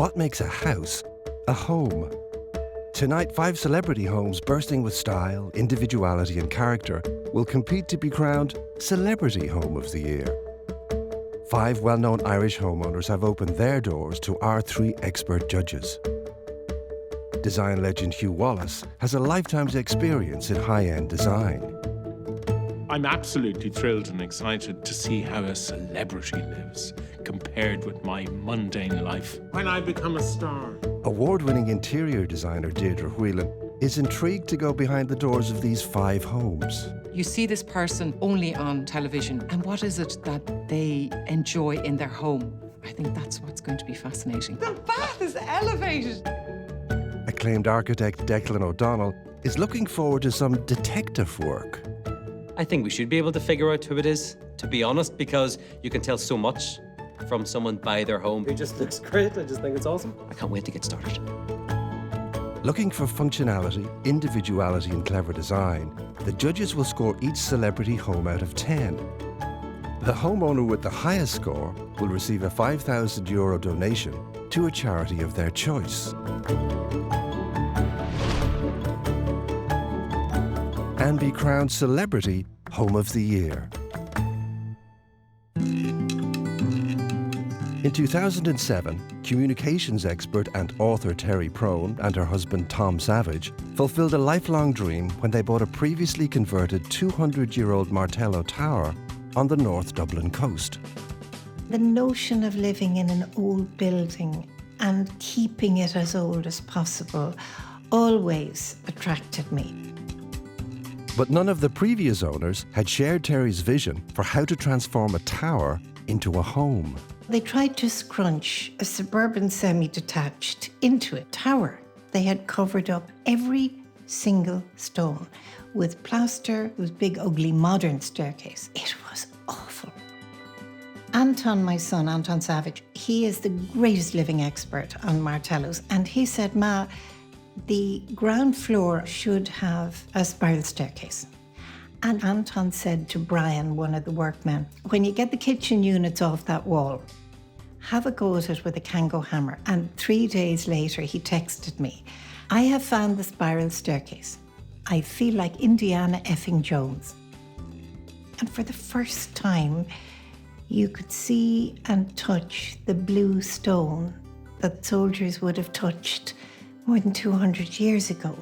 What makes a house a home? Tonight, 5 celebrity homes bursting with style, individuality and character will compete to be crowned Celebrity Home of the Year. 5 well-known Irish homeowners have opened their doors to our 3 expert judges. Design legend Hugh Wallace has a lifetime's experience in high-end design. I'm absolutely thrilled and excited to see how a celebrity lives compared with my mundane life when I become a star. Award-winning interior designer Deirdre Whelan is intrigued to go behind the doors of these 5 homes. You see this person only on television, and what is it that they enjoy in their home? I think that's what's going to be fascinating. The bath is elevated. Acclaimed architect Declan O'Donnell is looking forward to some detective work. I think we should be able to figure out who it is, to be honest, because you can tell so much from someone by their home. It just looks great. I just think it's awesome. I can't wait to get started. Looking for functionality, individuality and clever design, the judges will score each celebrity home out of 10. The homeowner with the highest score will receive a €5,000 donation to a charity of their choice. And be crowned Celebrity Home of the Year. In 2007, communications expert and author Terry Prone and her husband Tom Savage fulfilled a lifelong dream when they bought a previously converted 200-year-old Martello Tower on the North Dublin coast. The notion of living in an old building and keeping it as old as possible always attracted me. But none of the previous owners had shared Terry's vision for how to transform a tower into a home. They tried to scrunch a suburban semi-detached into a tower. They had covered up every single stone with plaster, with big, ugly, modern staircase. It was awful. Anton, my son, Anton Savage, he is the greatest living expert on Martellos. And he said, Ma, the ground floor should have a spiral staircase. And Anton said to Brian, one of the workmen, when you get the kitchen units off that wall, have a go at it with a Kango hammer. And 3 days later, he texted me, I have found the spiral staircase. I feel like Indiana effing Jones. And for the first time, you could see and touch the blue stone that soldiers would have touched more than 200 years ago.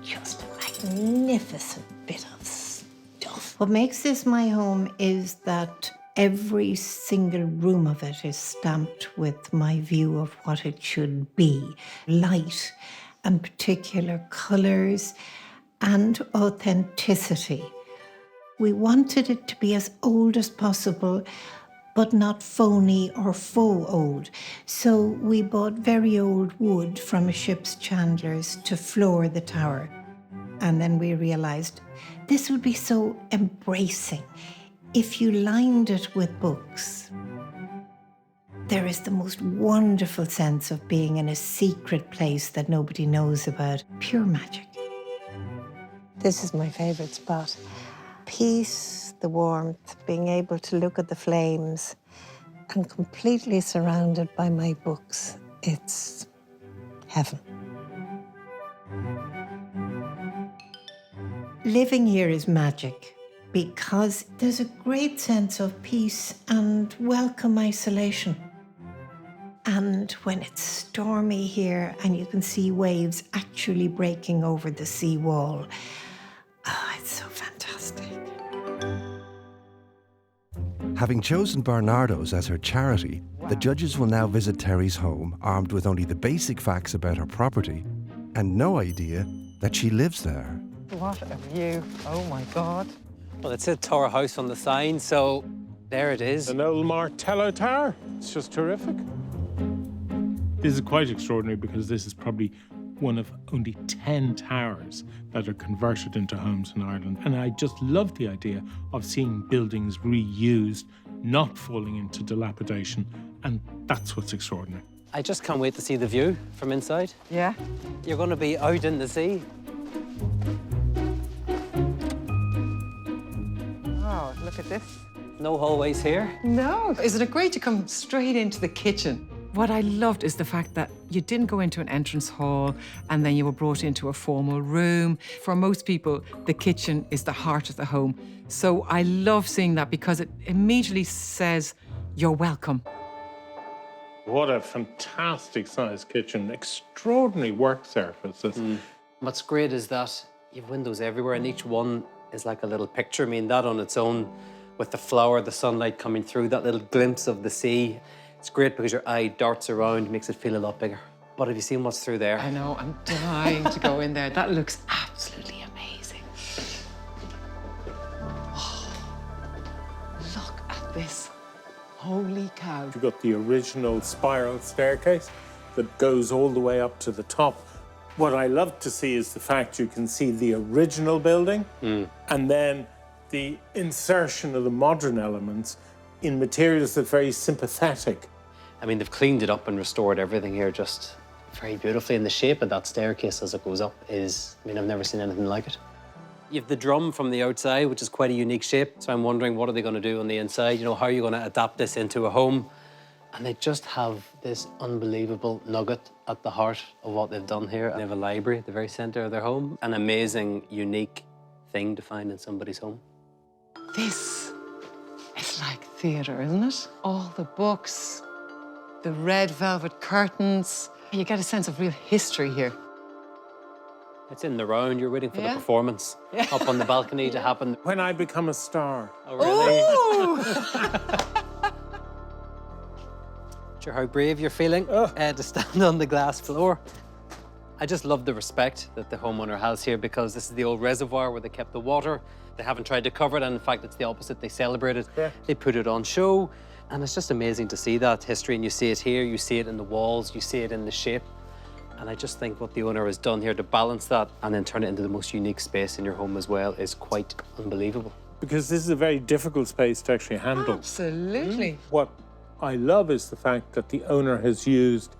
Just a magnificent bit of stuff. What makes this my home is that every single room of it is stamped with my view of what it should be. Light and particular colours and authenticity. We wanted it to be as old as possible, but not phony or faux old. So we bought very old wood from a ship's chandlers to floor the tower. And then we realised this would be so embracing if you lined it with books. There is the most wonderful sense of being in a secret place that nobody knows about. Pure magic. This is my favourite spot. Peace, the warmth, being able to look at the flames, and completely surrounded by my books. It's heaven. Living here is magic because there's a great sense of peace and welcome isolation. And when it's stormy here and you can see waves actually breaking over the sea wall, it's so fantastic. Having chosen Barnardo's as her charity, the judges will now visit Terry's home armed with only the basic facts about her property and no idea that she lives there. What a view. Oh my God. Well, it said Tower House on the sign, so there it is. An old Martello Tower. It's just terrific. This is quite extraordinary because this is probably one of only 10 towers that are converted into homes in Ireland. And I just love the idea of seeing buildings reused, not falling into dilapidation. And that's what's extraordinary. I just can't wait to see the view from inside. Yeah. You're going to be out in the sea. Look at this. No hallways here. No. Isn't it great to come straight into the kitchen? What I loved is the fact that you didn't go into an entrance hall and then you were brought into a formal room. For most people, the kitchen is the heart of the home. So I love seeing that because it immediately says, you're welcome. What a fantastic sized kitchen. Extraordinary work surfaces. What's great is that you have windows everywhere and each one is like a little picture. I mean, that on its own, with the flower, the sunlight coming through, that little glimpse of the sea, it's great because your eye darts around, makes it feel a lot bigger. But have you seen what's through there? I know, I'm dying to go in there. That looks absolutely amazing. Oh, look at this. Holy cow. You've got the original spiral staircase that goes all the way up to the top. What I love to see is the fact you can see the original building and then the insertion of the modern elements in materials that are very sympathetic. I mean, they've cleaned it up and restored everything here just very beautifully. And the shape of that staircase as it goes up is, I mean, I've never seen anything like it. You have the drum from the outside, which is quite a unique shape. So I'm wondering, what are they going to do on the inside? You know, how are you going to adapt this into a home? And they just have this unbelievable nugget at the heart of what they've done here. They have a library at the very center of their home. An amazing, unique thing to find in somebody's home. This is like theatre, isn't it? All the books, the red velvet curtains. You get a sense of real history here. It's in the round. You're waiting for the performance up on the balcony to happen. When I become a star. Oh, really? Sure how brave you're feeling to stand on the glass floor. I just love the respect that the homeowner has here because this is the old reservoir where they kept the water. They haven't tried to cover it, and in fact, it's the opposite. They celebrate it. Yeah. They put it on show, and it's just amazing to see that history, and you see it here, you see it in the walls, you see it in the shape. And I just think what the owner has done here to balance that and then turn it into the most unique space in your home as well is quite unbelievable. Because this is a very difficult space to actually handle. Absolutely. What I love is the fact that the owner has used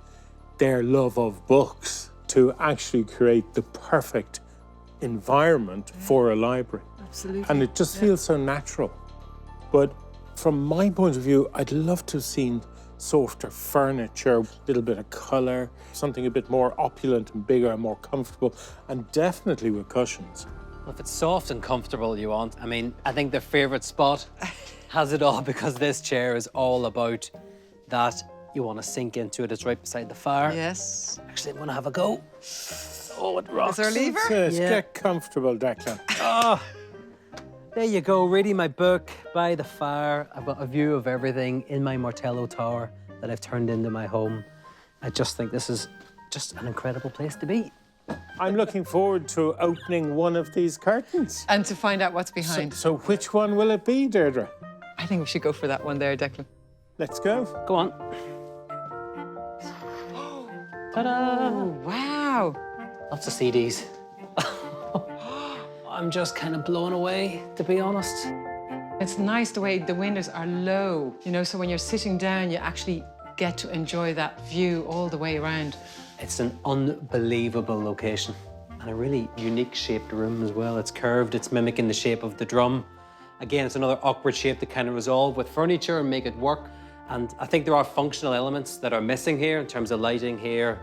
their love of books to actually create the perfect environment for a library. Absolutely. And it just feels so natural. But from my point of view, I'd love to have seen softer furniture, a little bit of colour, something a bit more opulent and bigger and more comfortable, and definitely with cushions. Well, if it's soft and comfortable you want, I mean, I think their favourite spot has it all because this chair is all about that. You want to sink into it. It's right beside the fire. Yes. Actually, I'm going to have a go. Oh, it rocks. Is there a lever? Yes, Yeah. Get comfortable, Declan. There you go, reading my book by the fire. I've got a view of everything in my Martello Tower that I've turned into my home. I just think this is just an incredible place to be. I'm looking forward to opening one of these curtains. And to find out what's behind. So which one will it be, Deirdre? I think we should go for that one there, Declan. Let's go. Go on. Ta-da! Oh, wow. Lots of CDs. I'm just kind of blown away, to be honest. It's nice the way the windows are low, you know, so when you're sitting down, you actually get to enjoy that view all the way around. It's an unbelievable location and a really unique shaped room as well. It's curved, it's mimicking the shape of the drum. Again, it's another awkward shape to kind of resolve with furniture and make it work. And I think there are functional elements that are missing here in terms of lighting here.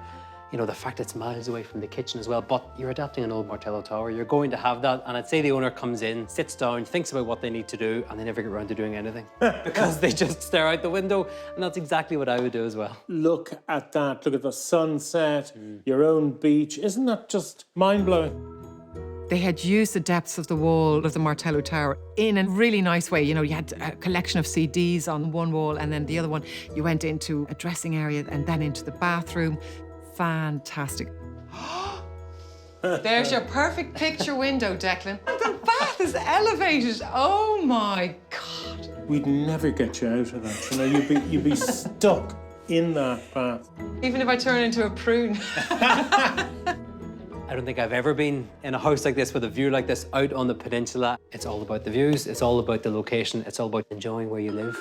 You know, the fact it's miles away from the kitchen as well, but you're adapting an old Martello Tower. You're going to have that. And I'd say the owner comes in, sits down, thinks about what they need to do, and they never get around to doing anything because they just stare out the window. And that's exactly what I would do as well. Look at that. Look at the sunset, your own beach. Isn't that just mind-blowing? They had used the depths of the wall of the Martello Tower in a really nice way. You know, you had a collection of CDs on one wall, and then the other one, you went into a dressing area and then into the bathroom. Fantastic. There's your perfect picture window, Declan. The bath is elevated. Oh my God. We'd never get you out of that. You know, you'd be stuck in that bath. Even if I turn into a prune. I don't think I've ever been in a house like this with a view like this out on the peninsula. It's all about the views, it's all about the location, it's all about enjoying where you live.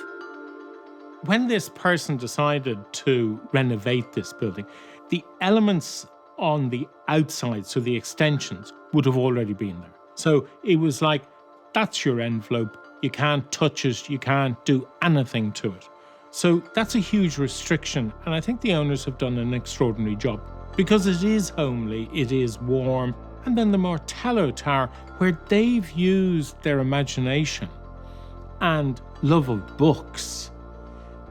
When this person decided to renovate this building, the elements on the outside, so the extensions, would have already been there. So it was like, that's your envelope. You can't touch it. You can't do anything to it. So that's a huge restriction, and I think the owners have done an extraordinary job because it is homely, it is warm, and then the Martello Tower, where they've used their imagination and love of books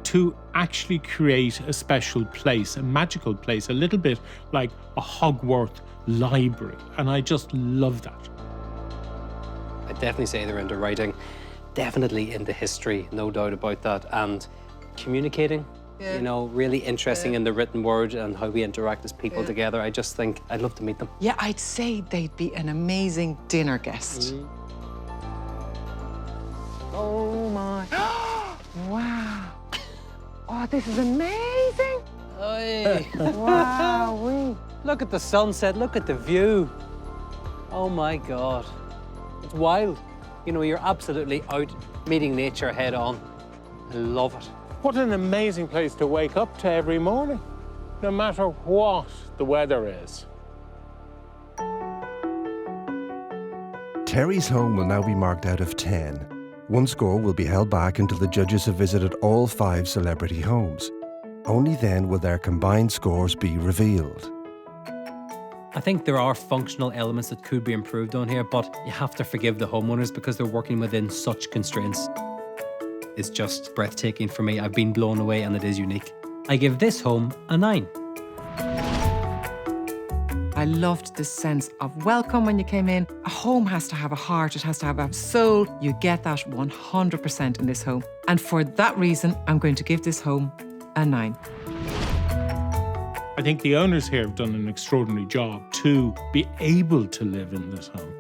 to actually create a special place, a magical place, a little bit like a Hogwarts library, and I just love that. I'd definitely say they're into writing, definitely into history, no doubt about that, and communicating, you know, really interesting in the written word and how we interact as people together. I just think I'd love to meet them. Yeah, I'd say they'd be an amazing dinner guest. Oh my. Wow. Oh, this is amazing. Wow. Look at the sunset, look at the view. Oh my God. It's wild. You know, you're absolutely out meeting nature head on. I love it. What an amazing place to wake up to every morning, no matter what the weather is. Terry's home will now be marked out of 10. One score will be held back until the judges have visited all 5 celebrity homes. Only then will their combined scores be revealed. I think there are functional elements that could be improved on here, but you have to forgive the homeowners because they're working within such constraints. It's just breathtaking for me. I've been blown away and it is unique. I give this home a 9. I loved the sense of welcome when you came in. A home has to have a heart, it has to have a soul. You get that 100% in this home. And for that reason, I'm going to give this home a 9. I think the owners here have done an extraordinary job to be able to live in this home.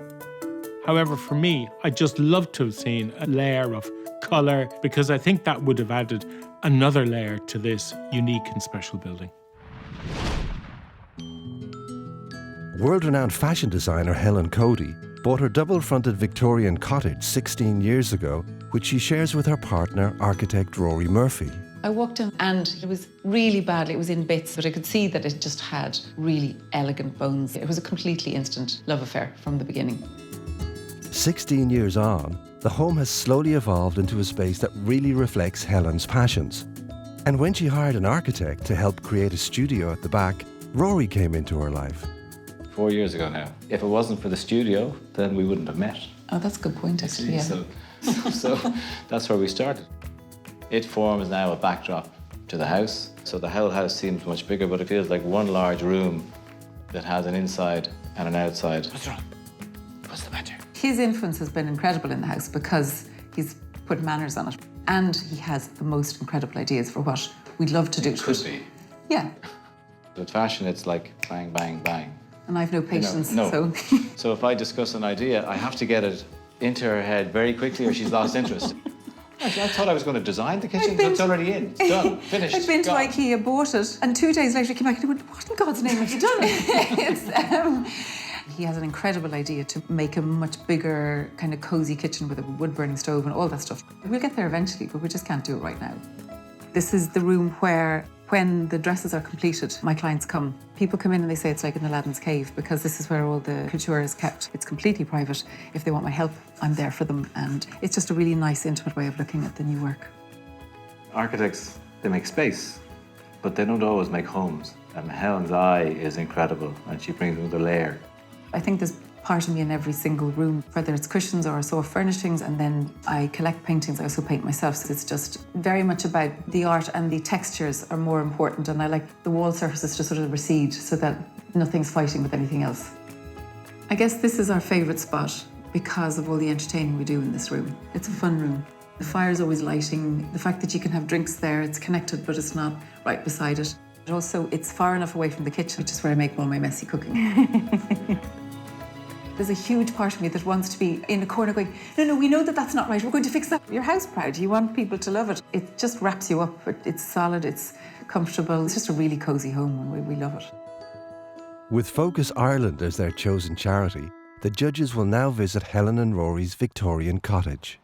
However, for me, I'd just love to have seen a layer of colour because I think that would have added another layer to this unique and special building. World-renowned fashion designer Helen Cody bought her double-fronted Victorian cottage 16 years ago, which she shares with her partner, architect Rory Murphy. I walked in and it was really badly, it was in bits, but I could see that it just had really elegant bones. It was a completely instant love affair from the beginning. 16 years on, the home has slowly evolved into a space that really reflects Helen's passions. And when she hired an architect to help create a studio at the back, Rory came into her life. 4 years ago now. If it wasn't for the studio, then we wouldn't have met. Oh, that's a good point, actually, yeah. So that's where we started. It forms now a backdrop to the house. So the whole house seems much bigger, but it feels like one large room that has an inside and an outside. What's wrong? What's the matter? His influence has been incredible in the house because he's put manners on it. And he has the most incredible ideas for what we'd love to do. It could be. Yeah. With fashion, it's like bang, bang, bang. And I've no patience, No. so... So if I discuss an idea, I have to get it into her head very quickly or she's lost interest. I thought I was going to design the kitchen. It's already in. It's done. Finished. I'd been to Gone. IKEA, bought it, and 2 days later he came back and went, what in God's name have you done? He has an incredible idea to make a much bigger, kind of cosy kitchen with a wood-burning stove and all that stuff. We'll get there eventually, but we just can't do it right now. This is the room where, when the dresses are completed, my clients come. People come in and they say it's like an Aladdin's cave because this is where all the couture is kept. It's completely private. If they want my help, I'm there for them. And it's just a really nice, intimate way of looking at the new work. Architects, they make space, but they don't always make homes. And Helen's eye is incredible, and she brings another layer. I think there's part of me in every single room, whether it's cushions or soft furnishings, and then I collect paintings. I also paint myself, so it's just very much about the art, and the textures are more important, and I like the wall surfaces to sort of recede so that nothing's fighting with anything else. I guess this is our favourite spot because of all the entertaining we do in this room. It's a fun room. The fire's always lighting, the fact that you can have drinks there, it's connected but it's not right beside it. But also, it's far enough away from the kitchen, which is where I make all my messy cooking. There's a huge part of me that wants to be in a corner going, no, we know that that's not right, we're going to fix that. You're house proud, you want people to love it. It just wraps you up, it's solid, it's comfortable. It's just a really cosy home and we love it. With Focus Ireland as their chosen charity, the judges will now visit Helen and Rory's Victorian cottage.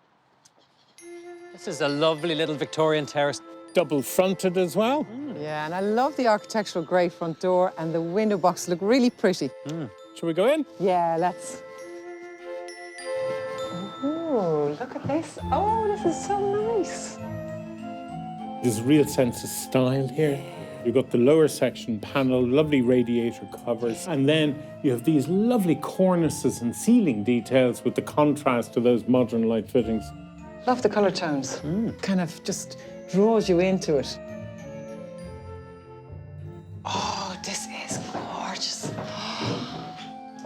This is a lovely little Victorian terrace. Double-fronted as well. Yeah, and I love the architectural grey front door and the window boxes look really pretty. Shall we go in? Yeah, let's. Oh, look at this. Oh, this is so nice. There's a real sense of style here. You've got the lower section panel, lovely radiator covers, and then you have these lovely cornices and ceiling details with the contrast to those modern light fittings. Love the colour tones. Kind of just draws you into it. Oh, this is gorgeous.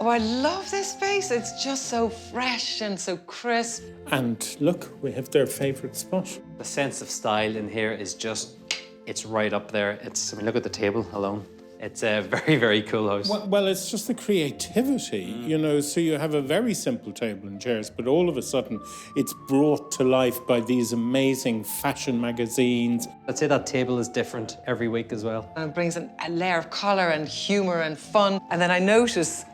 Oh, I love this space. It's just so fresh and so crisp. And look, we have their favourite spot. The sense of style in here is just, it's right up there. I mean, look at the table alone. It's a very, very cool house. Well, it's just the creativity, you know, so you have a very simple table and chairs, but all of a sudden it's brought to life by these amazing fashion magazines. I'd say that table is different every week as well. And it brings a layer of colour and humour and fun. And then I notice,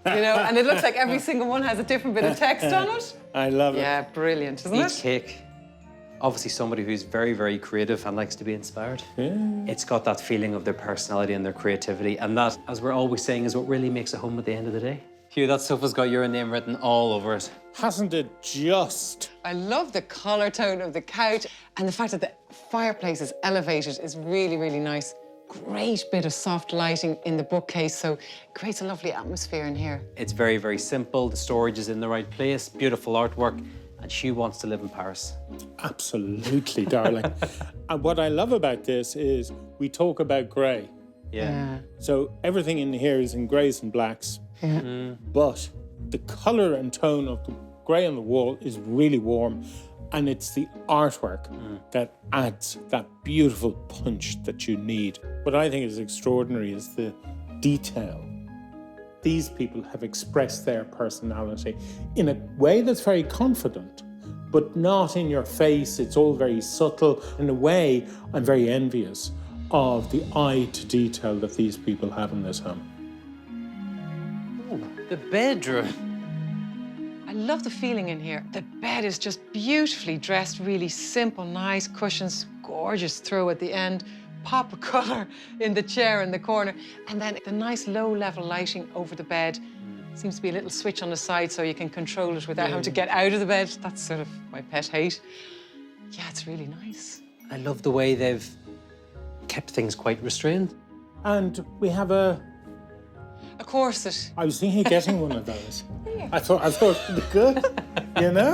you know, and it looks like every single one has a different bit of text on it. I love it. Yeah, brilliant, isn't Each it? cake, obviously somebody who's very, very creative and likes to be inspired. Yeah. It's got that feeling of their personality and their creativity, and that, as we're always saying, is what really makes a home at the end of the day. Hugh, that sofa's got your name written all over it. Hasn't it just? I love the colour tone of the couch, and the fact that the fireplace is elevated is really, really nice. Great bit of soft lighting in the bookcase, so it creates a lovely atmosphere in here. It's very, very simple. The storage is in the right place, beautiful artwork, and Hugh wants to live in Paris. Absolutely, darling. And what I love about this is we talk about grey. Yeah. So everything in here is in greys and blacks. But the colour and tone of the grey on the wall is really warm, and it's the artwork that adds that beautiful punch that you need. What I think is extraordinary is the detail. These people have expressed their personality in a way that's very confident, but not in your face. It's all very subtle. In a way, I'm very envious of the eye to detail that these people have in this home. The bedroom. I love the feeling in here. The bed is just beautifully dressed, really simple, nice cushions, gorgeous throw at the end, pop of colour in the chair in the corner, and then the nice low-level lighting over the bed. Seems to be a little switch on the side so you can control it without having to get out of the bed. That's sort of my pet hate. Yeah, it's really nice. I love the way they've kept things quite restrained. And we have A corset. I was thinking of getting one of those. I thought it would be good, you know?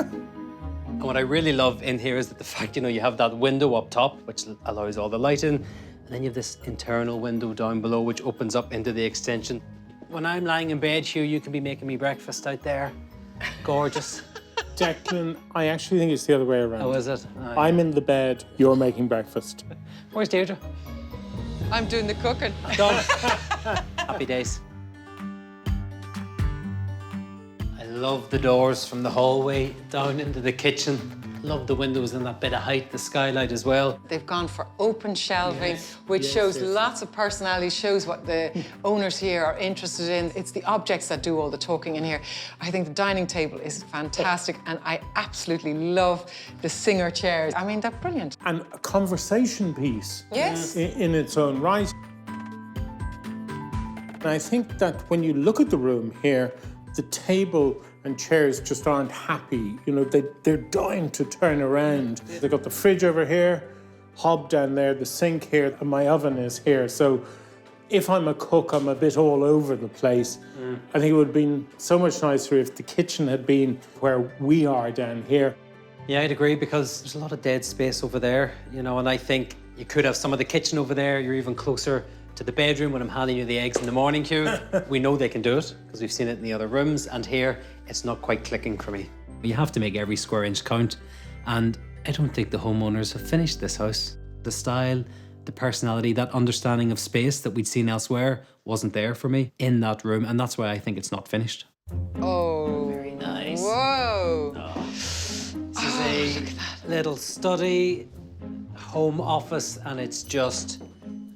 And what I really love in here is that the fact, you know, you have that window up top, which allows all the light in, and then you have this internal window down below, which opens up into the extension. When I'm lying in bed, Hugh, you can be making me breakfast out there. Gorgeous. Declan, I actually think it's the other way around. Oh, is it? Oh, I'm in the bed, you're making breakfast. Where's Deirdre? I'm doing the cooking. Done. Happy days. I love the doors from the hallway down into the kitchen. Love the windows and that bit of height, the skylight as well. They've gone for open shelving, which shows lots of personality, shows what the owners here are interested in. It's the objects that do all the talking in here. I think the dining table is fantastic, and I absolutely love the singer chairs. I mean, they're brilliant. And a conversation piece Yes. in its own right. And I think that when you look at the room here, the table and chairs just aren't happy. You know, they're dying to turn around. They've got the fridge over here, hob down there, the sink here, and my oven is here. So if I'm a cook, I'm a bit all over the place. I think it would have been so much nicer if the kitchen had been where we are down here. Yeah, I'd agree, because there's a lot of dead space over there, you know, and I think you could have some of the kitchen over there. You're even closer to the bedroom when I'm handing you the eggs in the morning, Hugh. We know they can do it because we've seen it in the other rooms, and here it's not quite clicking for me. You have to make every square inch count, and I don't think the homeowners have finished this house. The style, the personality, that understanding of space that we'd seen elsewhere wasn't there for me in that room, and that's why I think it's not finished. Oh, Very nice. whoa. This is a little study, home office, and it's just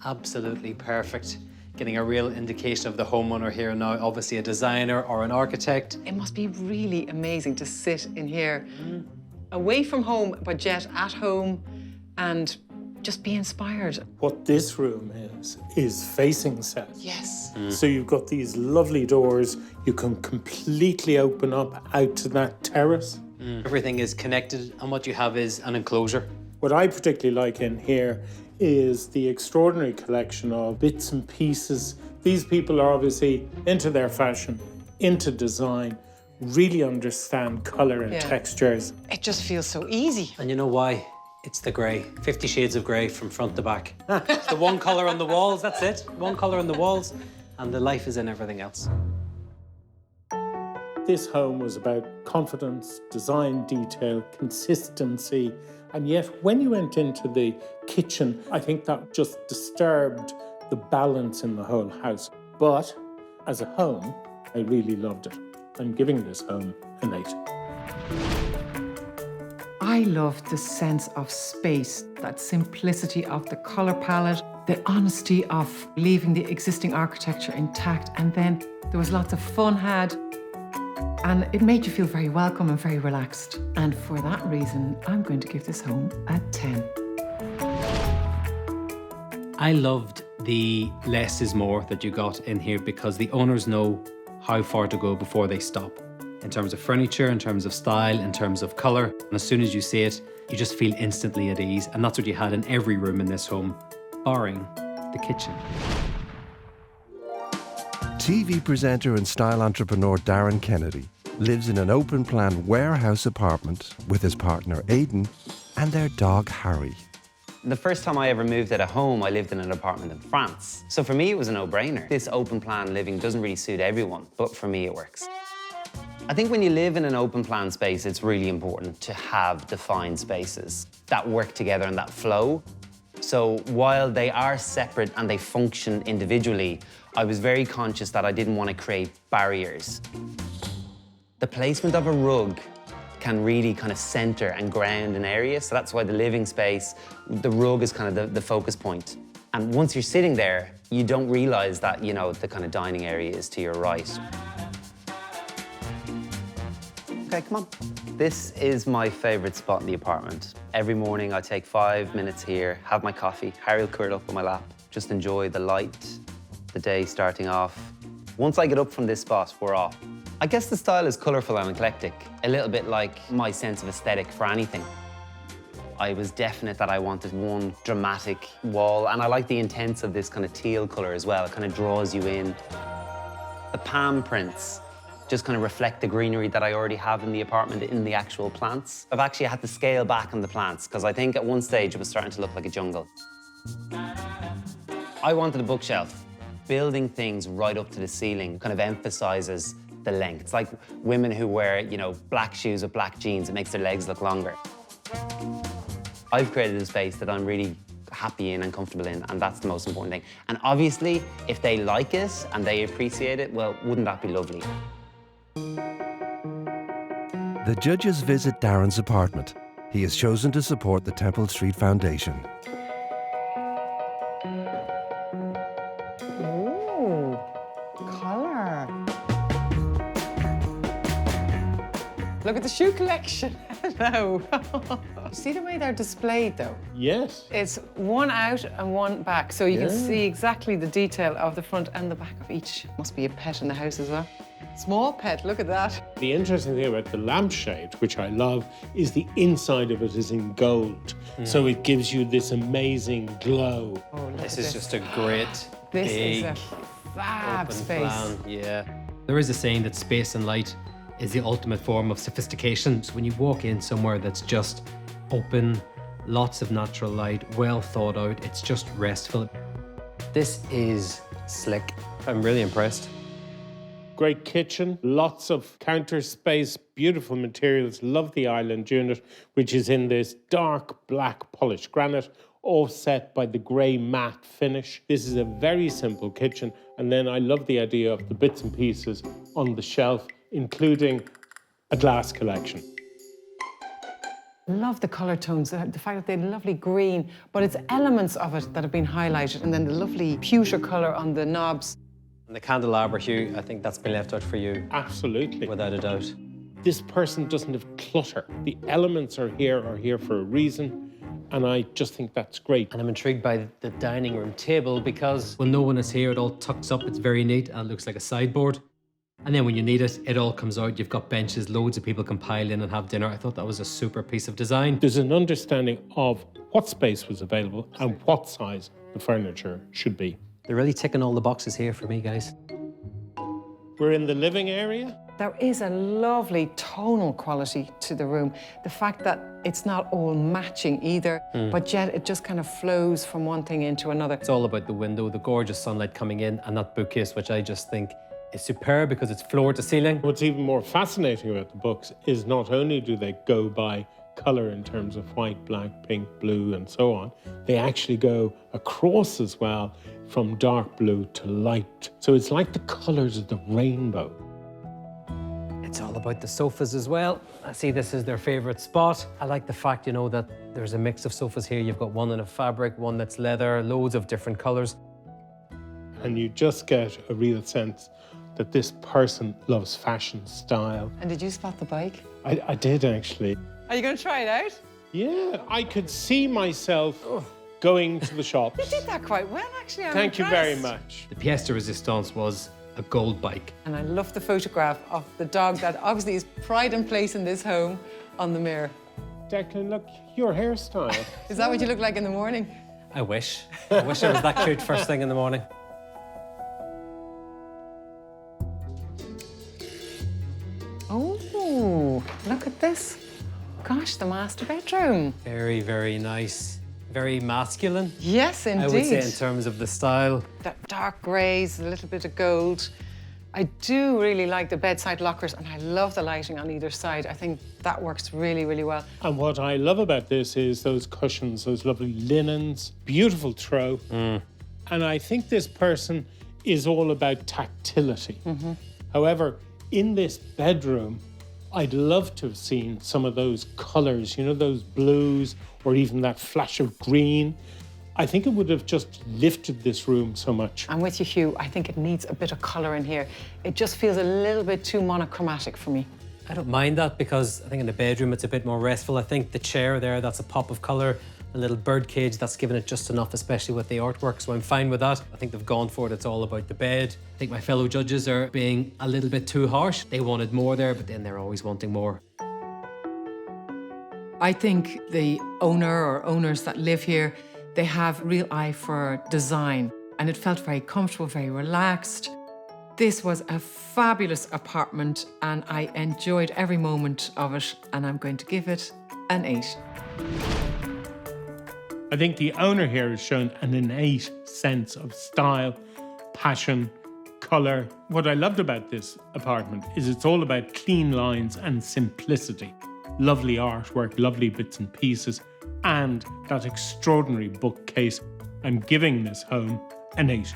absolutely perfect. Getting a real indication of the homeowner here now, obviously a designer or an architect. It must be really amazing to sit in here, away from home, but yet at home, and just be inspired. What this room is facing south. Yes. So you've got these lovely doors. You can completely open up out to that terrace. Everything is connected, and what you have is an enclosure. What I particularly like in here is the extraordinary collection of bits and pieces. These people are obviously into their fashion, into design, really understand colour and textures. It just feels so easy. And you know why? It's the grey. 50 shades of grey from front to back. It's the one colour on the walls, that's it. One colour on the walls, and the life is in everything else. This home was about confidence, design detail, consistency, and yet when you went into the kitchen, I think that just disturbed the balance in the whole house. But as a home, I really loved it. I'm giving this home an 8. I loved the sense of space, that simplicity of the colour palette, the honesty of leaving the existing architecture intact, and then there was lots of fun had, and it made you feel very welcome and very relaxed. And for that reason, I'm going to give this home a 10. I loved the less is more that you got in here because the owners know how far to go before they stop. In terms of furniture, in terms of style, in terms of colour. And as soon as you see it, you just feel instantly at ease. And that's what you had in every room in this home, barring the kitchen. TV presenter and style entrepreneur Darren Kennedy lives in an open-plan warehouse apartment with his partner Aidan and their dog Harry. The first time I ever moved out of home, I lived in an apartment in France. So for me, it was a no-brainer. This open-plan living doesn't really suit everyone, but for me, it works. I think when you live in an open-plan space, it's really important to have defined spaces that work together and that flow. So while they are separate and they function individually, I was very conscious that I didn't want to create barriers. The placement of a rug can really kind of center and ground an area. So that's why the living space, the rug is kind of the focus point. And once you're sitting there, you don't realize that, you know, the kind of dining area is to your right. Okay, come on. This is my favorite spot in the apartment. Every morning I take 5 minutes here, have my coffee, Harry will curl up on my lap, just enjoy the light, the day starting off. Once I get up from this spot, we're off. I guess the style is colourful and eclectic, a little bit like my sense of aesthetic for anything. I was definite that I wanted one dramatic wall, and I like the intense of this kind of teal colour as well. It kind of draws you in. The palm prints just kind of reflect the greenery that I already have in the apartment in the actual plants. I've actually had to scale back on the plants because I think at one stage it was starting to look like a jungle. I wanted a bookshelf. Building things right up to the ceiling kind of emphasises the length. It's like women who wear, you know, black shoes with black jeans. It makes their legs look longer. I've created a space that I'm really happy in and comfortable in, and that's the most important thing. And obviously, if they like it and they appreciate it, well, wouldn't that be lovely? The judges visit Darren's apartment. He has chosen to support the Temple Street Foundation. Ooh, colour. Look at the shoe collection. Hello. See the way they're displayed, though? Yes. It's one out and one back, so you can see exactly the detail of the front and the back of each. Must be a pet in the house as well. Small pet, look at that. The interesting thing about the lampshade, which I love, is the inside of it is in gold. So it gives you this amazing glow. Oh, look This at is just a great, This big, is a fab open space. plan. Yeah. There is a saying that space and light is the ultimate form of sophistication. So when you walk in somewhere that's just open, lots of natural light, well thought out, it's just restful. This is slick. I'm really impressed. Great kitchen, lots of counter space, beautiful materials. Love the island unit, which is in this dark black polished granite, offset by the grey matte finish. This is a very simple kitchen. And then I love the idea of the bits and pieces on the shelf, including a glass collection. Love the colour tones, the fact that they have lovely green, but it's elements of it that have been highlighted, and then the lovely pewter colour on the knobs. And the candelabra hue, I think that's been left out for you, Absolutely. without a doubt. This person doesn't have clutter. The elements are here for a reason, and I just think that's great. And I'm intrigued by the dining room table because When no one is here, it all tucks up, it's very neat and looks like a sideboard. And then when you need it, it all comes out. You've got benches, loads of people can pile in and have dinner. I thought that was a super piece of design. There's an understanding of what space was available and what size the furniture should be. They're really ticking all the boxes here for me, guys. We're in the living area. There is a lovely tonal quality to the room. The fact that it's not all matching either, but yet it just kind of flows from one thing into another. It's all about the window, the gorgeous sunlight coming in, and that bookcase, which I just think is superb because it's floor to ceiling. What's even more fascinating about the books is not only do they go by colour in terms of white, black, pink, blue, and so on, they actually go across as well from dark blue to light. So it's like the colours of the rainbow. It's all about the sofas as well. I see this is their favourite spot. I like the fact, you know, that there's a mix of sofas here. You've got one in a fabric, one that's leather, loads of different colours. And you just get a real sense that this person loves fashion, style. And did you spot the bike? I did actually. Are you going to try it out? Yeah, I could see myself going to the shops. You did that quite well, actually. I'm Thank you very impressed. much. The pièce de résistance was a gold bike. And I love the photograph of the dog that obviously is pride and place in this home on the mirror. Declan, look, your hairstyle. Is that what you look like in the morning? I wish. I wish I was that cute first thing in the morning. Oh, look at this. Gosh, the master bedroom. Very, very nice. Very masculine. Yes, indeed. I would say in terms of the style. That dark greys, a little bit of gold. I do really like the bedside lockers and I love the lighting on either side. I think that works really, really well. And what I love about this is those cushions, those lovely linens, beautiful throw. And I think this person is all about tactility. However, in this bedroom, I'd love to have seen some of those colours, you know, those blues or even that flash of green. I think it would have just lifted this room so much. I'm with you, Hugh. I think it needs a bit of colour in here. It just feels a little bit too monochromatic for me. I don't mind that because I think in the bedroom it's a bit more restful. I think the chair there, that's a pop of colour. A little bird cage, that's given it just enough, especially with the artwork, so I'm fine with that. I think they've gone for it. It's all about the bed. I think my fellow judges are being a little bit too harsh. They wanted more there, but then they're always wanting more. I think the owner or owners that live here, they have real eye for design, and it felt very comfortable, very relaxed. This was a fabulous apartment and I enjoyed every moment of it, and I'm going to give it an 8. I think the owner here has shown an innate sense of style, passion, colour. What I loved about this apartment is it's all about clean lines and simplicity. Lovely artwork, lovely bits and pieces, and that extraordinary bookcase. I'm giving this home an 8.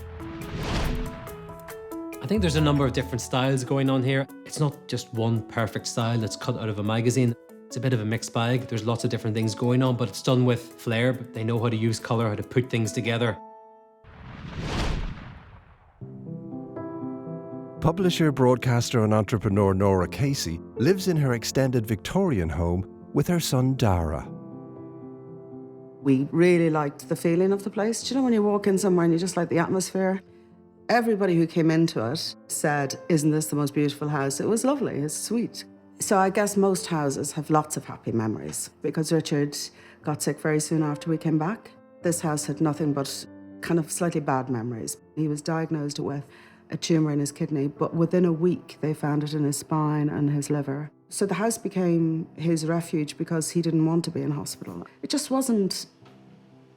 I think there's a number of different styles going on here. It's not just one perfect style that's cut out of a magazine. It's a bit of a mixed bag. There's lots of different things going on, but it's done with flair. But they know how to use colour, how to put things together. Publisher, broadcaster and entrepreneur Nora Casey lives in her extended Victorian home with her son Dara. We really liked the feeling of the place. Do you know when you walk in somewhere and you just like the atmosphere? Everybody who came into it said, "Isn't this the most beautiful house?" It was lovely, it's sweet. So I guess most houses have lots of happy memories because Richard got sick very soon after we came back. This house had nothing but kind of slightly bad memories. He was diagnosed with a tumour in his kidney, but within a week they found it in his spine and his liver. So the house became his refuge because he didn't want to be in hospital. It just wasn't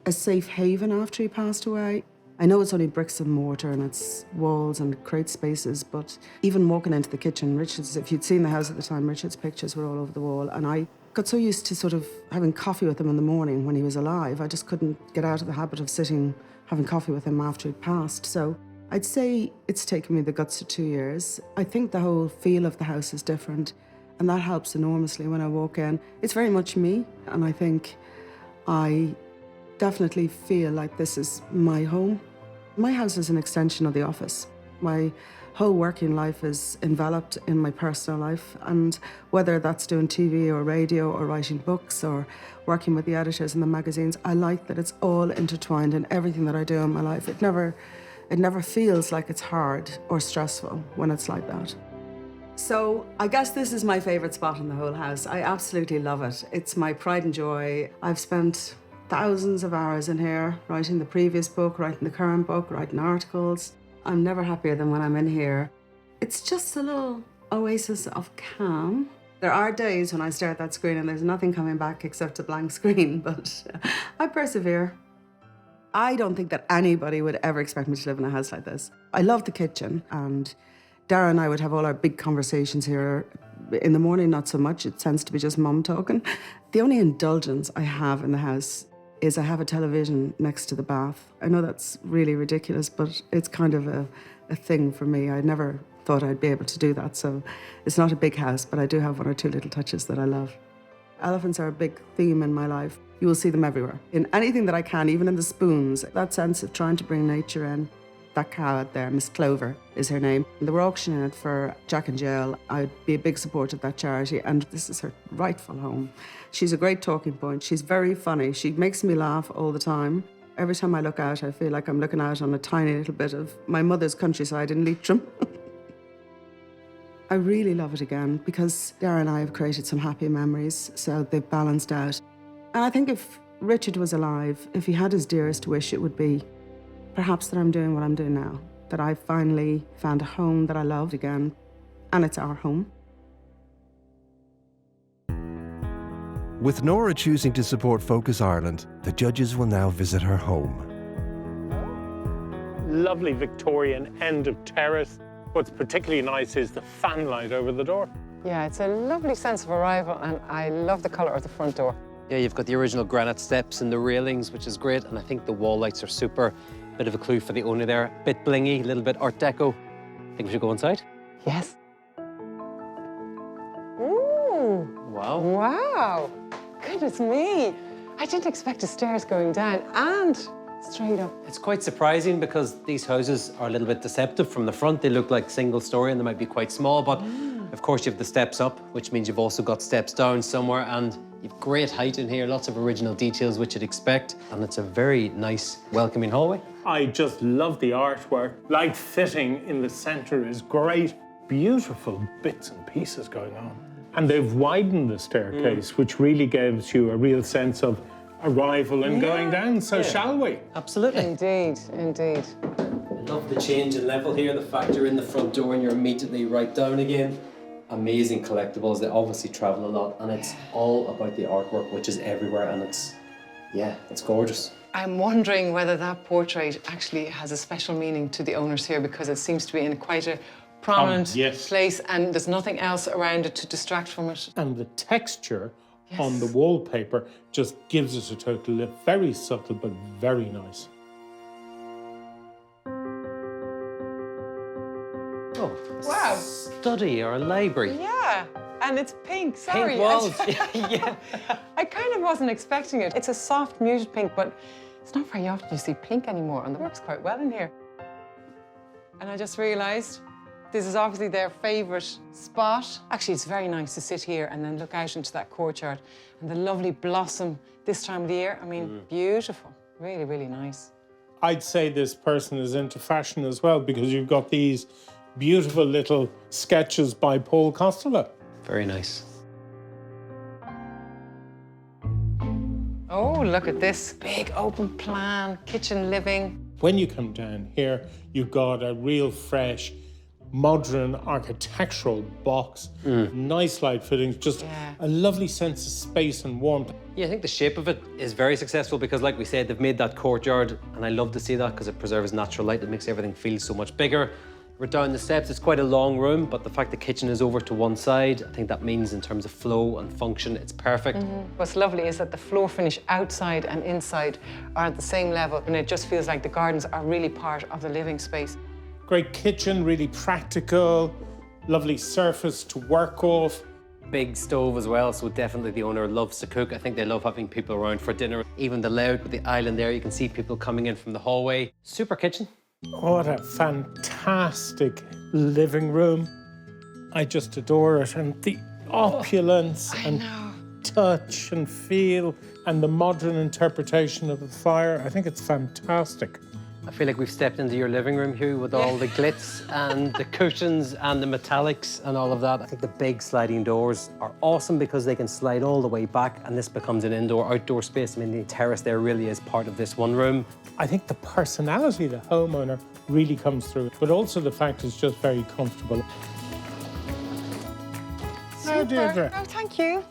a safe haven after he passed away. I know it's only bricks and mortar and it's walls and crate spaces, but even walking into the kitchen, Richard's, if you'd seen the house at the time, Richard's pictures were all over the wall. And I got so used to sort of having coffee with him in the morning when he was alive, I just couldn't get out of the habit of sitting, having coffee with him after he'd passed. So I'd say it's taken me the guts of 2 years. I think the whole feel of the house is different, and that helps enormously when I walk in. It's very much me, and I think I definitely feel like this is my home. My house is an extension of the office. My whole working life is enveloped in my personal life, and whether that's doing TV or radio or writing books or working with the editors in the magazines, I like that it's all intertwined in everything that I do in my life. It never feels like it's hard or stressful when it's like that. So I guess this is my favourite spot in the whole house. I absolutely love it. It's my pride and joy. I've spent thousands of hours in here, writing the previous book, writing the current book, writing articles. I'm never happier than when I'm in here. It's just a little oasis of calm. There are days when I stare at that screen and there's nothing coming back except a blank screen, but I persevere. I don't think that anybody would ever expect me to live in a house like this. I love the kitchen, and Dara and I would have all our big conversations here. In the morning, not so much. It tends to be just mum talking. The only indulgence I have in the house is I have a television next to the bath. I know that's really ridiculous, but it's kind of a thing for me. I never thought I'd be able to do that, so it's not a big house, but I do have one or two little touches that I love. Elephants are a big theme in my life. You will see them everywhere. In anything that I can, even in the spoons, that sense of trying to bring nature in. That cow out there, Miss Clover is her name. They were auctioning it for Jack and Jill. I'd be a big supporter of that charity, and this is her rightful home. She's a great talking point. She's very funny. She makes me laugh all the time. Every time I look out, I feel like I'm looking out on a tiny little bit of my mother's countryside in Leitrim. I really love it again because Dara and I have created some happy memories, so they've balanced out. And I think if Richard was alive, if he had his dearest wish, it would be perhaps that I'm doing what I'm doing now, that I finally found a home that I loved again, and it's our home. With Nora choosing to support Focus Ireland, the judges will now visit her home. Lovely Victorian end of terrace. What's particularly nice is the fanlight over the door. Yeah, it's a lovely sense of arrival, and I love the colour of the front door. Yeah, you've got the original granite steps and the railings, which is great, and I think the wall lights are super. Bit of a clue for the owner there. Bit blingy, a little bit Art Deco. Think we should go inside? Yes. Ooh. Wow. Wow. Goodness me. I didn't expect the stairs going down and straight up. It's quite surprising because these houses are a little bit deceptive from the front. They look like single story and they might be quite small, but of course you have the steps up, which means you've also got steps down somewhere, and you've great height in here, lots of original details which you'd expect, and it's a very nice, welcoming hallway. I just love the artwork. Light fitting in the centre is great. Beautiful bits and pieces going on. And they've widened the staircase, which really gives you a real sense of arrival and going down. So shall we? Absolutely. Indeed, indeed. I love the change in level here, the fact you're in the front door and you're immediately right down again. Amazing collectibles. They obviously travel a lot, and it's all about the artwork, which is everywhere, and it's gorgeous. I'm wondering whether that portrait actually has a special meaning to the owners here, because it seems to be in quite a prominent place, and there's nothing else around it to distract from it. And the texture on the wallpaper just gives it a total look. Very subtle, but very nice. Oh, Wow. Study or a library. Yeah, and it's pink, sorry. Pink walls. Yeah. I kind of wasn't expecting it. It's a soft, muted pink, but it's not very often you see pink anymore, and it works quite well in here. And I just realised this is obviously their favourite spot. Actually, it's very nice to sit here and then look out into that courtyard and the lovely blossom this time of the year. I mean, beautiful. Really, really nice. I'd say this person is into fashion as well, because you've got these beautiful little sketches by Paul Costello. Very nice. Oh, look at this big open plan, kitchen living. When you come down here, you've got a real fresh, modern architectural box, nice light fittings, just a lovely sense of space and warmth. Yeah, I think the shape of it is very successful because, like we said, they've made that courtyard, and I love to see that because it preserves natural light. It makes everything feel so much bigger. We're down the steps. It's quite a long room, but the fact the kitchen is over to one side, I think that means in terms of flow and function, it's perfect. What's lovely is that the floor finish outside and inside are at the same level, and it just feels like the gardens are really part of the living space. Great kitchen, really practical, lovely surface to work off. Big stove as well, so definitely the owner loves to cook. I think they love having people around for dinner. Even the layout with the island there, you can see people coming in from the hallway. Super kitchen. What a fantastic living room. I just adore it. And the opulence and touch and feel and the modern interpretation of the fire, I think it's fantastic. I feel like we've stepped into your living room, Hugh, with all the glitz and the cushions and the metallics and all of that. I think the big sliding doors are awesome because they can slide all the way back and this becomes an indoor-outdoor space. I mean, the terrace there really is part of this one room. I think the personality of the homeowner really comes through, but also the fact it's just very comfortable. Now, Deirdre. Oh, thank you.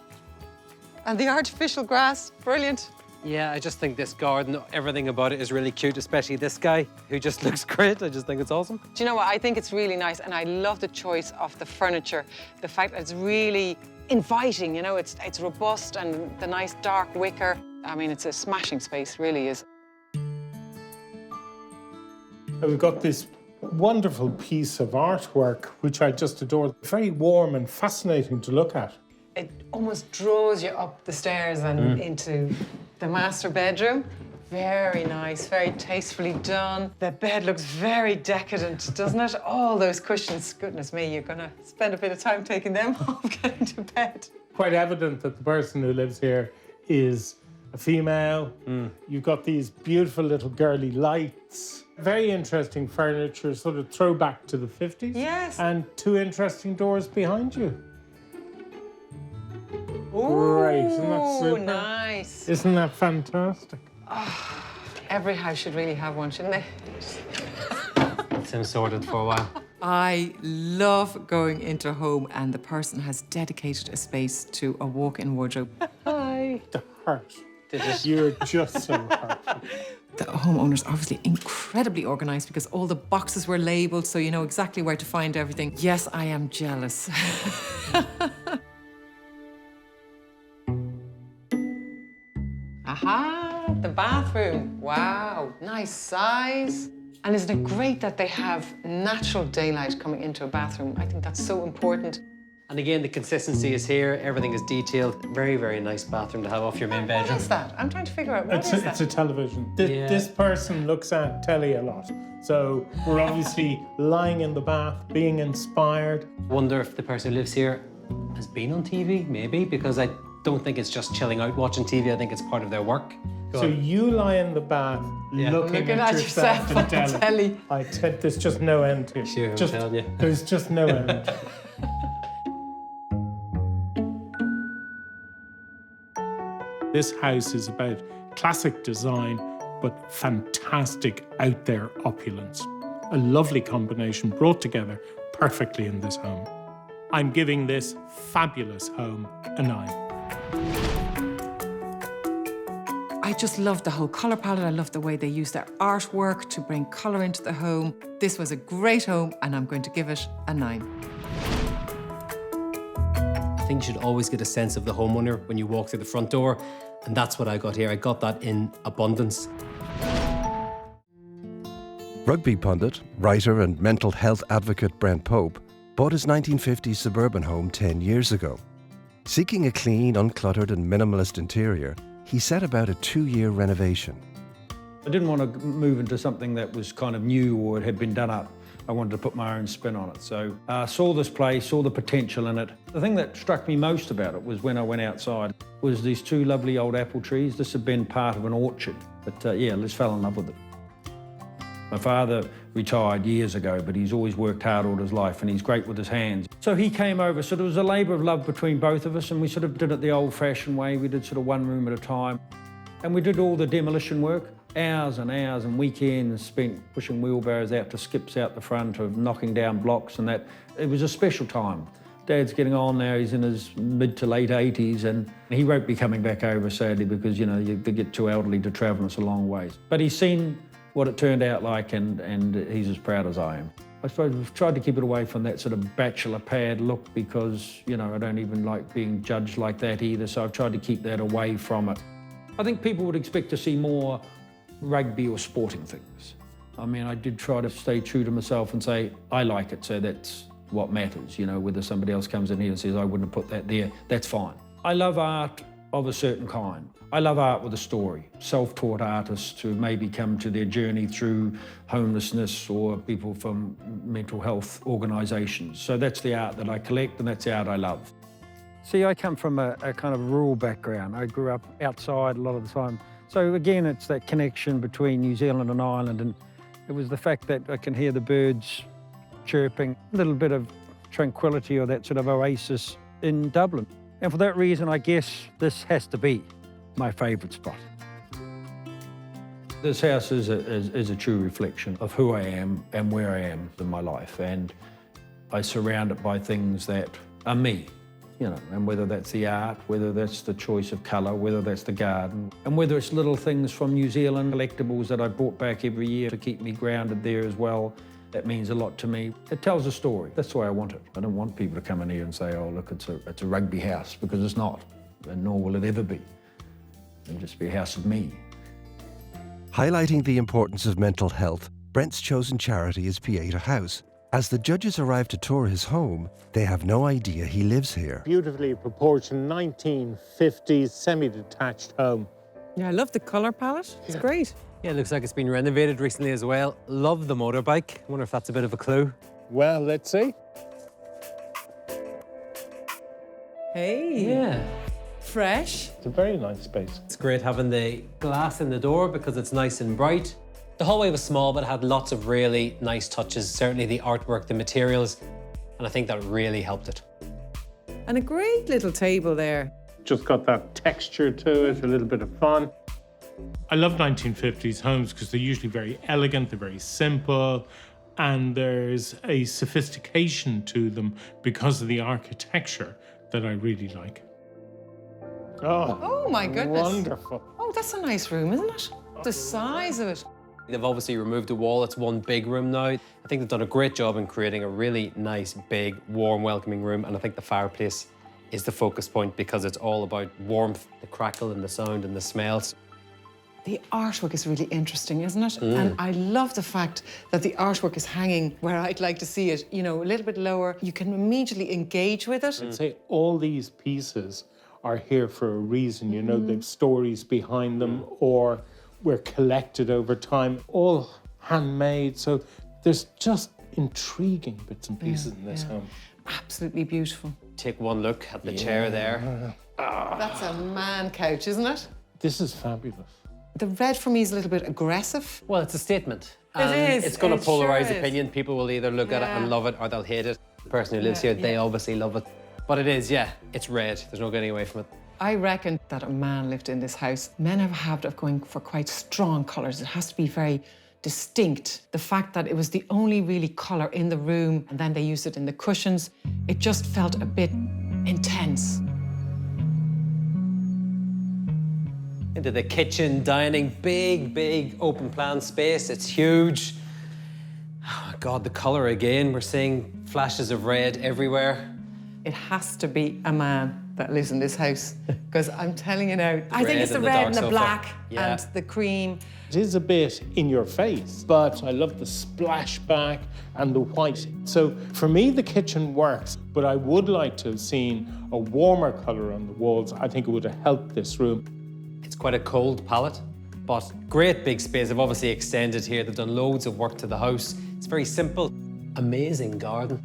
And the artificial grass, brilliant. Yeah, I just think this garden, everything about it is really cute, especially this guy, who just looks great. I just think it's awesome. Do you know what? I think it's really nice, and I love the choice of the furniture. The fact that it's really inviting, you know, it's robust and the nice dark wicker. I mean, it's a smashing space, really is. And we've got this wonderful piece of artwork, which I just adore. Very warm and fascinating to look at. It almost draws you up the stairs and into the master bedroom. Very nice, very tastefully done. The bed looks very decadent, doesn't it? All those cushions, goodness me, you're gonna spend a bit of time taking them off getting to bed. Quite evident that the person who lives here is a female. You've got these beautiful little girly lights. Very interesting furniture, sort of throwback to the 50s. Yes. And two interesting doors behind you. Ooh, Great, isn't that super? Nice. Isn't that fantastic? Every house should really have one, shouldn't they? It's been sorted for a while. I love going into a home and the person has dedicated a space to a walk-in wardrobe. Hi. The heart. You're just so heartful. The homeowner's obviously incredibly organised because all the boxes were labelled, so you know exactly where to find everything. Yes, I am jealous. Aha, the bathroom. Wow, nice size. And isn't it great that they have natural daylight coming into a bathroom? I think that's so important. And again, the consistency is here. Everything is detailed. Very, very nice bathroom to have off your main bedroom. What is that? I'm trying to figure out, what is that? It's a television. Yeah. This person looks at telly a lot. So we're obviously lying in the bath, being inspired. Wonder if the person who lives here has been on TV, maybe, because I don't think it's just chilling out watching TV. I think it's part of their work. So you lie in the bath looking at yourself in on the telly. There's just no end to it. Sure, I'm telling you. There's just no end. This house is about classic design, but fantastic out there opulence. A lovely combination brought together perfectly in this home. I'm giving this fabulous home a 9. I just love the whole colour palette. I love the way they use their artwork to bring colour into the home. This was a great home and I'm going to give it a 9. I think you should always get a sense of the homeowner when you walk through the front door, and that's what I got here. I got that in abundance. Rugby pundit, writer and mental health advocate Brent Pope bought his 1950s suburban home 10 years ago. Seeking a clean, uncluttered and minimalist interior, he set about a 2-year renovation. I didn't want to move into something that was kind of new or it had been done up. I wanted to put my own spin on it. So I saw this place, saw the potential in it. The thing that struck me most about it was when I went outside, was these 2 lovely old apple trees. This had been part of an orchard, but yeah, I just fell in love with it. My father retired years ago, but he's always worked hard all his life and he's great with his hands. So he came over, so there was a labour of love between both of us, and we sort of did it the old-fashioned way. We did sort of 1 room at a time. And we did all the demolition work, hours and weekends spent pushing wheelbarrows out to skips out the front, of knocking down blocks and that. It was a special time. Dad's getting on now, he's in his mid to late 80s, and he won't be coming back over, sadly, because, you know, you get too elderly to travel, it's a long ways. But he's seen what it turned out like, and he's as proud as I am. I suppose we've tried to keep it away from that sort of bachelor pad look because, you know, I don't even like being judged like that either, so I've tried to keep that away from it. I think people would expect to see more rugby or sporting things. I mean, I did try to stay true to myself and say, I like it, so that's what matters, you know, whether somebody else comes in here and says, I wouldn't have put that there, that's fine. I love art of a certain kind. I love art with a story. Self-taught artists who maybe come to their journey through homelessness or people from mental health organisations. So that's the art that I collect and that's the art I love. See, I come from a kind of rural background. I grew up outside a lot of the time. So again, it's that connection between New Zealand and Ireland, and It was the fact that I can hear the birds chirping, a little bit of tranquility or that sort of oasis in Dublin. And for that reason, I guess this has to be my favourite spot. This house is a true reflection of who I am and where I am in my life. And I surround it by things that are me, you know, and whether that's the art, whether that's the choice of colour, whether that's the garden, and whether it's little things from New Zealand, collectibles that I brought back every year to keep me grounded there as well. That means a lot to me. It tells a story. That's the way I want it. I don't want people to come in here and say, oh, look, it's a rugby house, because it's not, and nor will it ever be. It'll just be a house of me. Highlighting the importance of mental health, Brent's chosen charity is Pieta House. As the judges arrive to tour his home, they have no idea he lives here. Beautifully proportioned 1950s semi-detached home. Yeah, I love the colour palette. It's great. Yeah, it looks like it's been renovated recently as well. Love the motorbike. I wonder if that's a bit of a clue. Well, let's see. Hey. Yeah. Fresh. It's a very nice space. It's great having the glass in the door because it's nice and bright. The hallway was small, but it had lots of really nice touches. Certainly the artwork, the materials, and I think that really helped it. And a great little table there. Just got that texture to it, a little bit of fun. I love 1950s homes because they're usually very elegant, they're very simple, and there's a sophistication to them because of the architecture that I really like. Oh my goodness. Wonderful. Oh, that's a nice room, isn't it? The size of it. They've obviously removed the wall. It's one big room now. I think they've done a great job in creating a really nice, big, warm, welcoming room. And I think the fireplace is the focus point because it's all about warmth, the crackle and the sound and the smells. The artwork is really interesting, isn't it? And I love the fact that the artwork is hanging where I'd like to see it, you know, a little bit lower. You can immediately engage with it. I'd say all these pieces are here for a reason, you know, they've stories behind them or were collected over time, all handmade. So there's just intriguing bits and pieces in this home. Absolutely beautiful. Take one look at the chair there. That's a man couch, isn't it? This is fabulous. The red for me is a little bit aggressive. Well, it's a statement. Is. It's going It to polarize sure is. opinion. People will either look at it and love it or they'll hate it. The person who lives here, they obviously love it. But it is, yeah, it's red. There's no getting away from it. I reckon that a man lived in this house. Men have a habit of going for quite strong colours. It has to be very distinct. The fact that it was the only really colour in the room and then they used it in the cushions, it just felt a bit intense. Into the kitchen, dining, big open plan space. It's huge. Oh my God, the colour again. We're seeing flashes of red everywhere. It has to be a man that lives in this house because I'm telling you now, I think red it's the and the red dark and the sofa. black Yeah. and the cream. It is a bit in your face, but I love the splashback and the white. So for me, the kitchen works, but I would like to have seen a warmer colour on the walls. I think it would have helped this room. It's quite a cold palette, but great big space. They've obviously extended here. They've done loads of work to the house. It's very simple. Amazing garden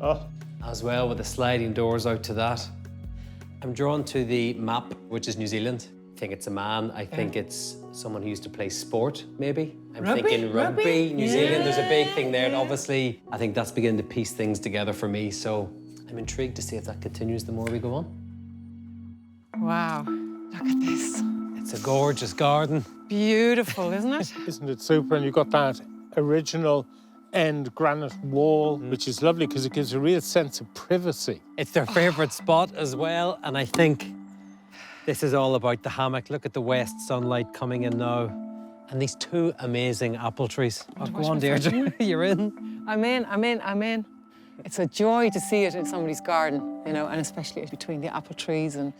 as well with the sliding doors out to that. I'm drawn to the map, which is New Zealand. I think it's a man. I think it's someone who used to play sport, maybe. I'm thinking rugby, New Zealand. There's a big thing there. And obviously, I think that's beginning to piece things together for me. So I'm intrigued to see if that continues the more we go on. Wow, look at this. It's a gorgeous garden. Beautiful, isn't it? Isn't it super? And you've got that original end granite wall, which is lovely because it gives a real sense of privacy. It's their favourite spot as well, and I think this is all about the hammock. Look at the west sunlight coming in now. And these two amazing apple trees. Oh, go on, Deirdre, you're in. I'm in. It's a joy to see it in somebody's garden, you know, and especially between the apple trees and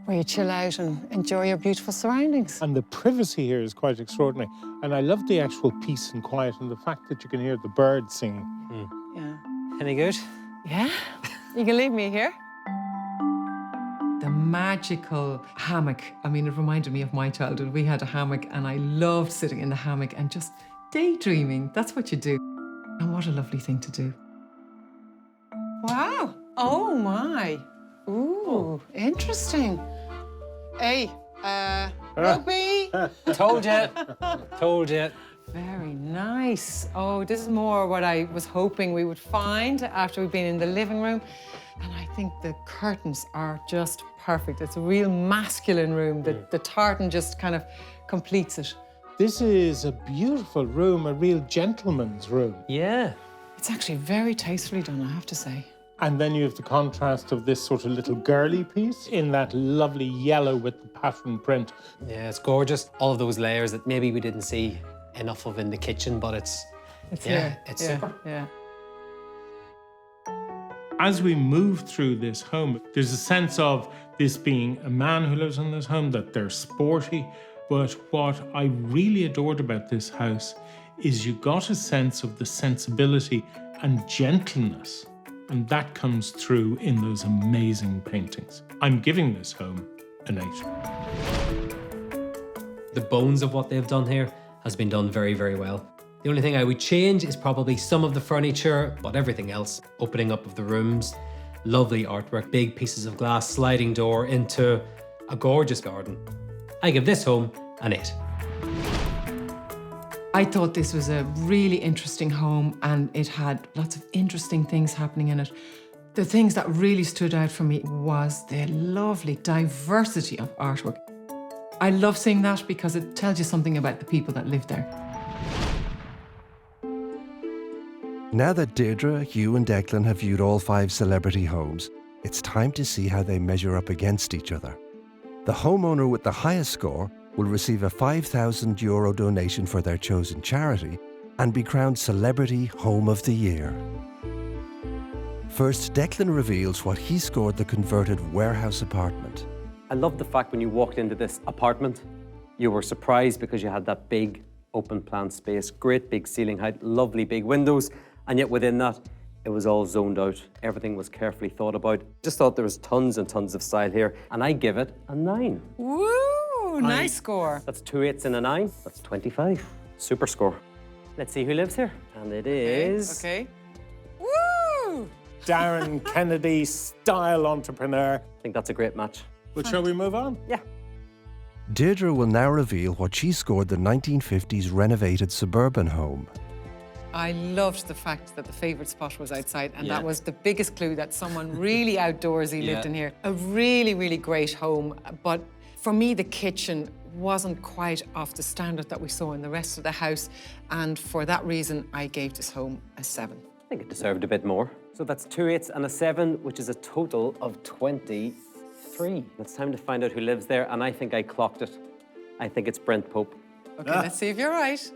where you chill out and enjoy your beautiful surroundings. And the privacy here is quite extraordinary. And I love the actual peace and quiet and the fact that you can hear the birds singing. Yeah. Any good? Yeah? You can leave me here. The magical hammock. I mean, it reminded me of my childhood. We had a hammock and I loved sitting in the hammock and just daydreaming. That's what you do. And what a lovely thing to do. Wow. Oh, my. Ooh, interesting. Hey, rugby. Told you. Very nice. Oh, this is more what I was hoping we would find after we've been in the living room. And I think the curtains are just perfect. It's a real masculine room. The tartan just kind of completes it. This is a beautiful room, a real gentleman's room. Yeah. It's actually very tastefully done, I have to say. And then you have the contrast of this sort of little girly piece in that lovely yellow with the pattern print. Yeah, it's gorgeous. All of those layers that maybe we didn't see enough of in the kitchen, but it's here. It's super. Yeah. As we move through this home, there's a sense of this being a man who lives in this home, that they're sporty. But what I really adored about this house is you got a sense of the sensibility and gentleness. And that comes through in those amazing paintings. I'm giving this home an 8. The bones of what they've done here has been done very, very well. The only thing I would change is probably some of the furniture, but everything else, opening up of the rooms, lovely artwork, big pieces of glass, sliding door into a gorgeous garden. I give this home an 8. I thought this was a really interesting home and it had lots of interesting things happening in it. The things that really stood out for me was the lovely diversity of artwork. I love seeing that because it tells you something about the people that live there. Now that Deirdre, Hugh and Declan have viewed all 5 celebrity homes, it's time to see how they measure up against each other. The homeowner with the highest score will receive a €5,000 donation for their chosen charity and be crowned Celebrity Home of the Year. First, Declan reveals what he scored the converted warehouse apartment. I love the fact when you walked into this apartment, you were surprised because you had that big open plan space, great big ceiling height, lovely big windows, and yet within that, it was all zoned out. Everything was carefully thought about. Just thought there was tons and tons of style here, and I give it a 9. Woo! Nice score. That's 2 8s and a 9. That's 25. Super score. Let's see who lives here. And it is... Okay. Woo! Darren Kennedy, style entrepreneur. I think that's a great match. But shall we move on? Yeah. Deirdre will now reveal what she scored the 1950s renovated suburban home. I loved the fact that the favourite spot was outside, and Yeah. that was the biggest clue that someone really outdoorsy lived in here. A really, really great home, but for me, the kitchen wasn't quite off the standard that we saw in the rest of the house, and for that reason, I gave this home a 7. I think it deserved a bit more. So that's 2 8s and a 7, which is a total of 23. It's time to find out who lives there, and I think I clocked it. I think it's Brent Pope. Okay, let's see if you're right.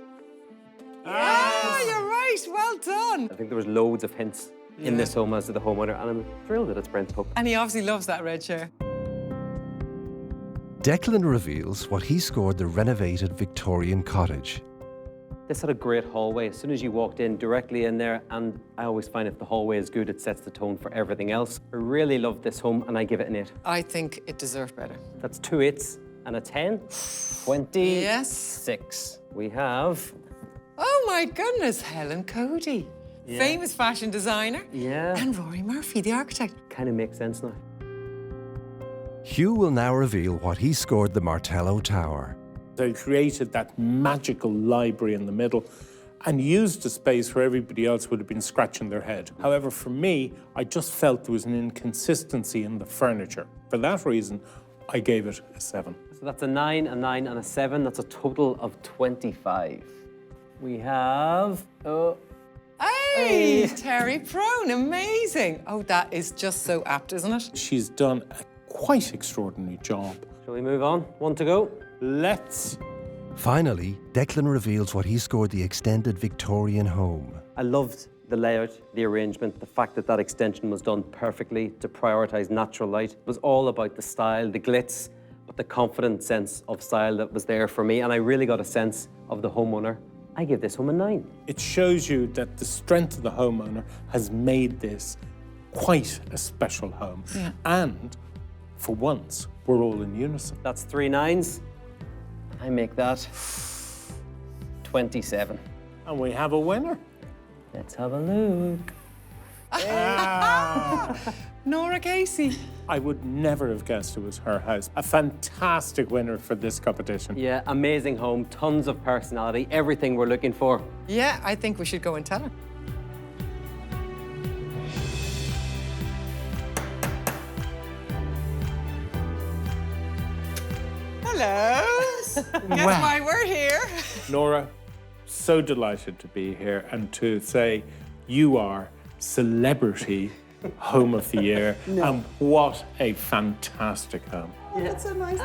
Ah, you're right. Well done. I think there was loads of hints in this home as to the homeowner, and I'm thrilled that it's Brent Pope. And he obviously loves that red chair. Declan reveals what he scored the renovated Victorian cottage. This had a great hallway. As soon as you walked in, directly in there, and I always find if the hallway is good, it sets the tone for everything else. I really loved this home, and I give it an 8. I think it deserved better. That's 2 8s and a 10. 26. Yes. We have... Oh my goodness, Helen Cody. Yeah. Famous fashion designer. Yeah. And Rory Murphy, the architect. Kind of makes sense now. Hugh will now reveal what he scored the Martello Tower. They created that magical library in the middle and used a space where everybody else would have been scratching their head. However, for me, I just felt there was an inconsistency in the furniture. For that reason, I gave it a 7. So that's a 9, a 9, and a 7. That's a total of 25. We have... Hey, Terry Prone, amazing. Oh, that is just so apt, isn't it? She's done a quite extraordinary job. Shall we move on? 1 to go. Let's. Finally, Declan reveals what he scored the extended Victorian home. I loved the layout, the arrangement, the fact that that extension was done perfectly to prioritise natural light. It was all about the style, the glitz, but the confident sense of style that was there for me, and I really got a sense of the homeowner. I give this home a 9. It shows you that the strength of the homeowner has made this quite a special home. Yeah. And for once, we're all in unison. That's 3 9s. I make that 27. And we have a winner. Let's have a look. Nora Casey. I would never have guessed it was her house. A fantastic winner for this competition. Yeah, amazing home, tons of personality, everything we're looking for. Yeah, I think we should go and tell her. Hello. Guess why we're here. Nora, so delighted to be here and to say you are Celebrity Home of the Year. And what a fantastic home. That's so nice.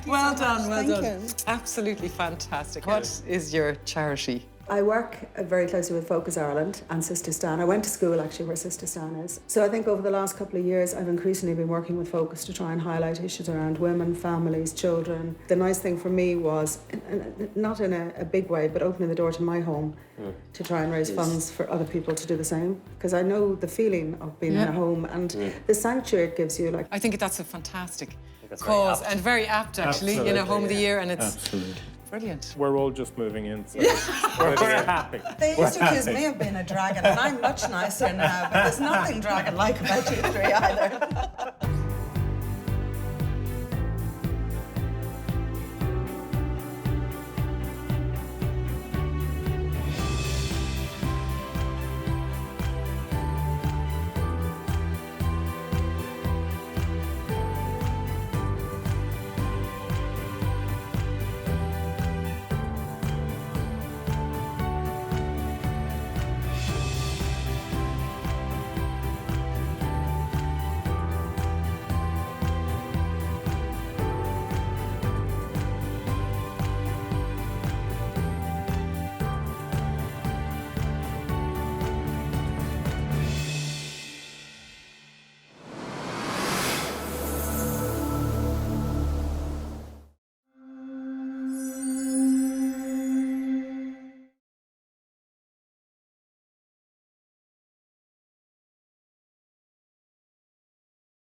Well done, well done. Thank you. Absolutely fantastic. What is your charity? I work very closely with Focus Ireland and Sister Stan. I went to school actually where Sister Stan is. So I think over the last couple of years I've increasingly been working with Focus to try and highlight issues around women, families, children. The nice thing for me was, not in a big way, but opening the door to my home to try and raise funds for other people to do the same. Because I know the feeling of being in a home and the sanctuary it gives you. I think that's a fantastic cause and very apt actually, you know, Home of the Year, and it's brilliant. We're all just moving in, so we're happy. They used to accuse me of being a dragon, and I'm much nicer now, but there's nothing dragon-like about you three either.